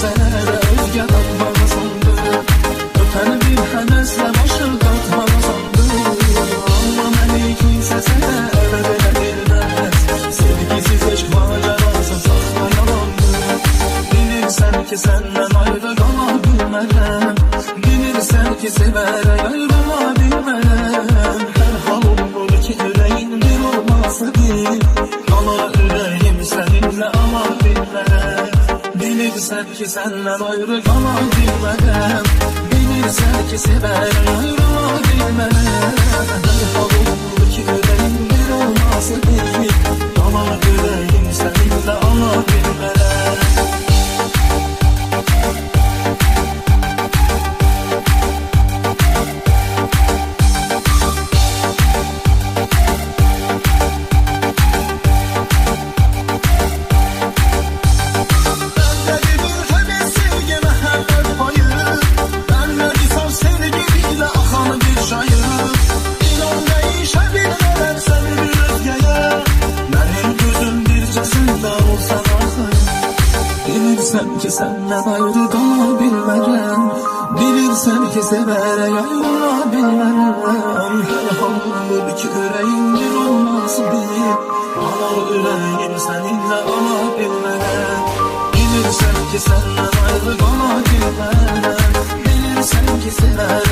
gecələrə özgə tapmalı sandım. Ötən bir həvəslə başı qatmalı sandım. Amma məni kimsə sənə ələ verə bilməz. Sevgisiz eşq macerası saxta yalandır. Bilirsən ki səndən ayrı qala bilmərəm. Bilirsən ki sevərək ayrıla bilmərəm. Hər halım budur ki ürəyin bir olması bil. Qala ürəyim səninlə ala bilmərəm. Bilirsən ki səndən ayrı qala bilmərəm. Bilirsən ki sevərək ayrıla bilmərəm. Hər halım budur ki ürəyin bir olması bil. Qala ürəyim səninlə ala bilmərəm. Bilirsən ki səndən ayrı qala bilmərəm. Bilirsən ki sevərək ayrıla bilmərəm. Hər halımdır ki ürəyim bir olması bil. Ala ürəyim səninlə ala bilmərəm. Bilirsən ki səndən ayrı qala bilmərəm. Bilirsən ki sevərək